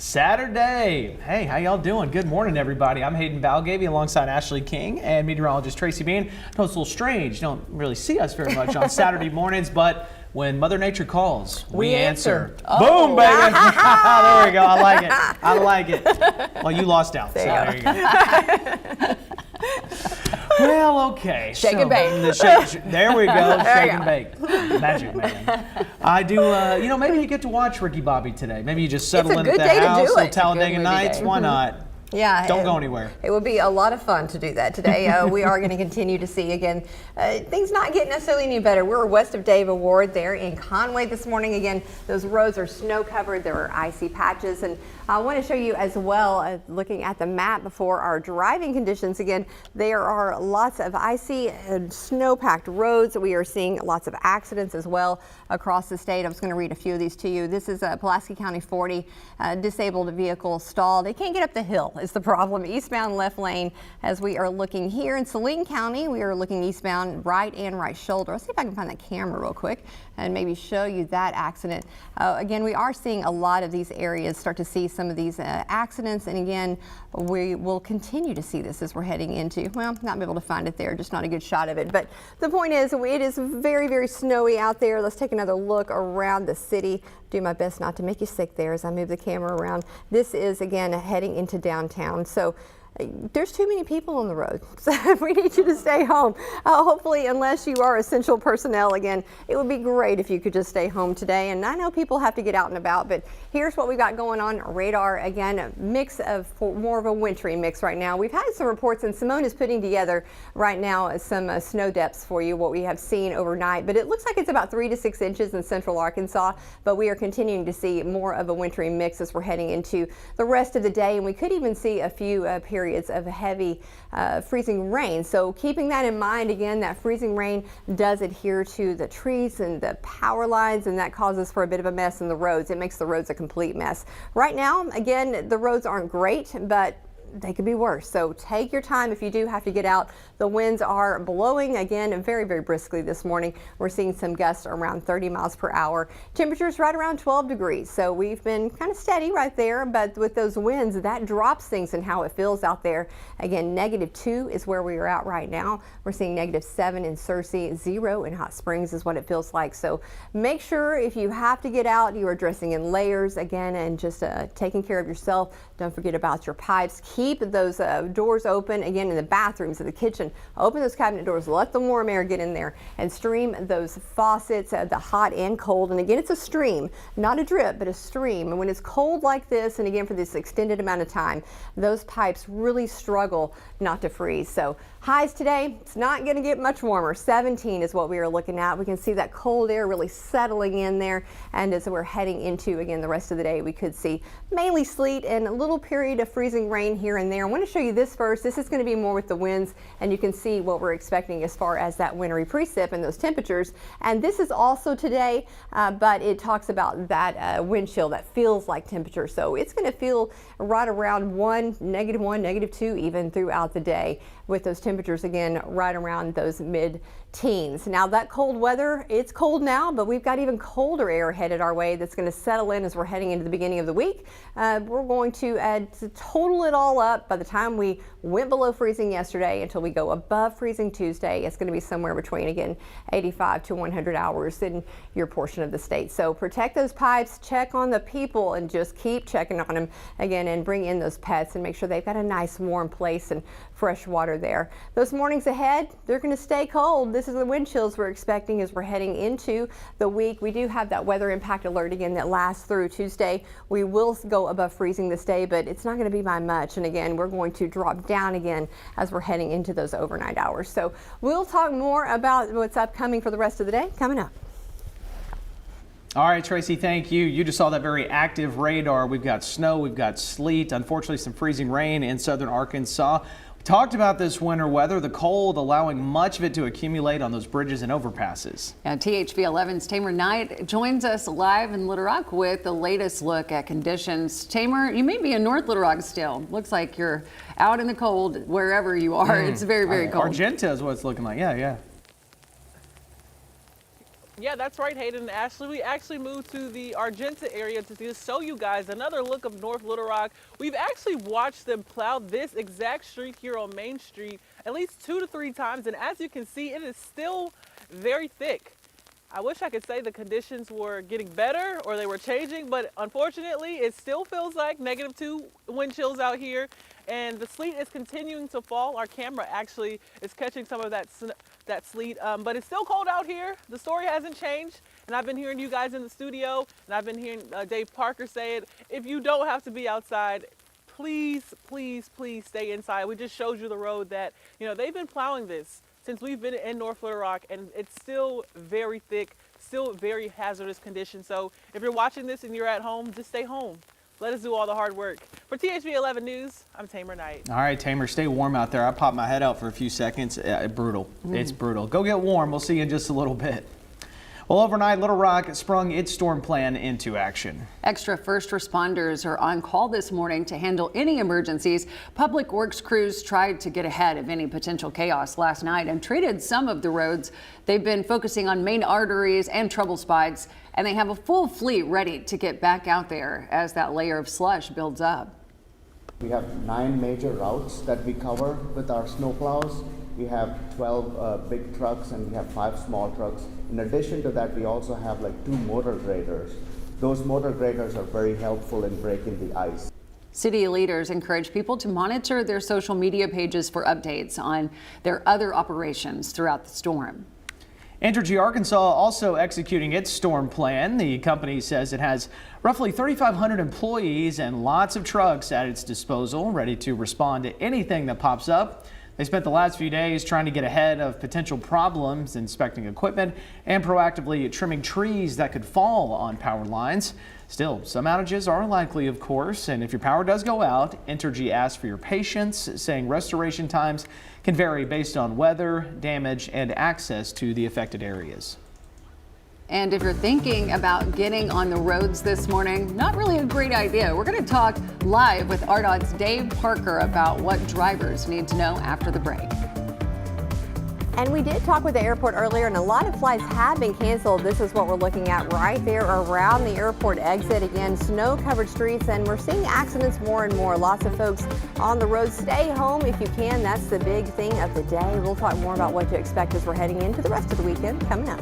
Saturday. Hey, how y'all doing? Good morning, everybody. I'm Hayden Balgavy alongside Ashley King and meteorologist Tracy Bean. I know it's a little strange. You don't really see us very much on Saturday mornings, but when Mother Nature calls, we answer. Oh. Boom, baby. There we go. I like it. I like it. Well, you lost out. There you go. Well, okay. Shake and bake. There we go. Shake and bake. Magic, man. I do, maybe you get to watch Ricky Bobby today. Maybe you just settle in at the house, little Talladega Nights. Why not? Yeah. Don't go anywhere. It would be a lot of fun to do that today. We are going to continue to see, again, things not getting necessarily any better. We're west of Dave Award there in Conway this morning. Again, those roads are snow covered. There are icy patches. And I want to show you as well, looking at the map before our driving conditions. Again, there are lots of icy and snow-packed roads. We are seeing lots of accidents as well across the state. I was going to read a few of these to you. This is Pulaski County 40, disabled vehicle stalled. They can't get up the hill is the problem. Eastbound left lane as we are looking here in Saline County. We are looking eastbound right and right shoulder. Let's see if I can find that camera real quick and maybe show you that accident. Again, we are seeing a lot of these areas start to see some of these accidents, and again, we will continue to see this as we're heading into, well, not be able to find it there, just not a good shot of it. But the point is, it is very, very snowy out there. Let's take another look around the city. Do my best not to make you sick there as I move the camera around. This is, again, heading into downtown. So there's too many people on the road, so we need you to stay home. Hopefully, unless you are essential personnel, again, it would be great if you could just stay home today. And I know people have to get out and about, but here's what we got going on. Radar, again, a mix of more of a wintry mix right now. We've had some reports, and Simone is putting together right now some snow depths for you, what we have seen overnight. But it looks like it's about 3 to 6 inches in central Arkansas, but we are continuing to see more of a wintry mix as we're heading into the rest of the day. And we could even see a few periods of heavy freezing rain. So keeping that in mind, again, that freezing rain does adhere to the trees and the power lines, and that causes for a bit of a mess in the roads. It makes the roads a complete mess. Right now, again, the roads aren't great, but they could be worse. So take your time if you do have to get out. The winds are blowing again very, very briskly this morning. We're seeing some gusts around 30 miles per hour. Temperatures right around 12 degrees. So we've been kind of steady right there, but with those winds, that drops things and how it feels out there. Again, -2 is where we are at right now. We're seeing -7 in Searcy, 0 in Hot Springs is what it feels like. So make sure if you have to get out, you are dressing in layers again and just taking care of yourself. Don't forget about your pipes. Keep those doors open, again, in the bathrooms, in the kitchen. Open those cabinet doors, let the warm air get in there, and stream those faucets, the hot and cold. And again, it's a stream, not a drip, but a stream. And when it's cold like this, and again, for this extended amount of time, those pipes really struggle not to freeze. So highs today, it's not going to get much warmer. 17 is what we are looking at. We can see that cold air really settling in there. And as we're heading into, again, the rest of the day, we could see mainly sleet and a little period of freezing rain here and there. I want to show you this first. This is going to be more with the winds, and you can see what we're expecting as far as that wintry precip and those temperatures. And this is also today, but it talks about that wind chill that feels like temperature. So it's going to feel right around -1, -2 even throughout the day, with those temperatures again right around those mid-teens. Now that cold weather, it's cold now, but we've got even colder air headed our way that's going to settle in as we're heading into the beginning of the week. We're going to total it all up. By the time we went below freezing yesterday until we go above freezing Tuesday, it's going to be somewhere between, again, 85 to 100 hours in your portion of the state. So protect those pipes, check on the people, and just keep checking on them again, and bring in those pets and make sure they've got a nice warm place and fresh water there. Those mornings ahead, they're going to stay cold. This is the wind chills we're expecting as we're heading into the week. We do have that weather impact alert again that lasts through Tuesday. We will go above freezing this day, but it's not going to be by much. And again, we're going to drop down again as we're heading into those overnight hours. So we'll talk more about what's upcoming for the rest of the day coming up. All right, Tracy, thank you. You just saw that very active radar. We've got snow, we've got sleet, unfortunately some freezing rain in southern Arkansas. We talked about this winter weather, the cold allowing much of it to accumulate on those bridges and overpasses. And THV 11's Tamer Knight joins us live in Little Rock with the latest look at conditions. Tamer, you may be in North Little Rock still. Looks like you're out in the cold wherever you are. It's very, very cold. Argenta is what it's looking like. Yeah. Yeah, that's right, Hayden and Ashley. We actually moved to the Argenta area to just show you guys another look of North Little Rock. We've actually watched them plow this exact street here on Main Street at least 2 to 3 times, and as you can see, it is still very thick. I wish I could say the conditions were getting better or they were changing, but unfortunately, it still feels like -2 wind chills out here, and the sleet is continuing to fall. Our camera actually is catching some of that sleet, but it's still cold out here. The story hasn't changed, and I've been hearing you guys in the studio, and I've been hearing Dave Parker say it. If you don't have to be outside, please, please, please stay inside. We just showed you the road that, they've been plowing this since we've been in North Little Rock, and it's still very thick, still very hazardous conditions. So if you're watching this and you're at home, just stay home. Let us do all the hard work. For THV 11 News, I'm Tamer Knight. All right, Tamer, stay warm out there. I popped my head out for a few seconds. Brutal. It's brutal. Go get warm. We'll see you in just a little bit. Well, overnight, Little Rock sprung its storm plan into action. Extra first responders are on call this morning to handle any emergencies. Public works crews tried to get ahead of any potential chaos last night and treated some of the roads. They've been focusing on main arteries and trouble spots, and they have a full fleet ready to get back out there as that layer of slush builds up. We have 9 major routes that we cover with our snowplows. We have 12 big trucks and we have 5 small trucks. In addition to that, we also have 2 motor graders. Those motor graders are very helpful in breaking the ice. City leaders encourage people to monitor their social media pages for updates on their other operations throughout the storm. Entergy Arkansas also executing its storm plan. The company says it has roughly 3,500 employees and lots of trucks at its disposal, ready to respond to anything that pops up. They spent the last few days trying to get ahead of potential problems, inspecting equipment, and proactively trimming trees that could fall on power lines. Still, some outages are likely, of course, and if your power does go out, Entergy asks for your patience, saying restoration times can vary based on weather, damage, and access to the affected areas. And if you're thinking about getting on the roads this morning, not really a great idea. We're going to talk live with RDOT's Dave Parker about what drivers need to know after the break. And we did talk with the airport earlier, and a lot of flights have been canceled. This is what we're looking at right there around the airport exit. Again, snow-covered streets, and we're seeing accidents more and more. Lots of folks on the road. Stay home if you can. That's the big thing of the day. We'll talk more about what to expect as we're heading into the rest of the weekend coming up.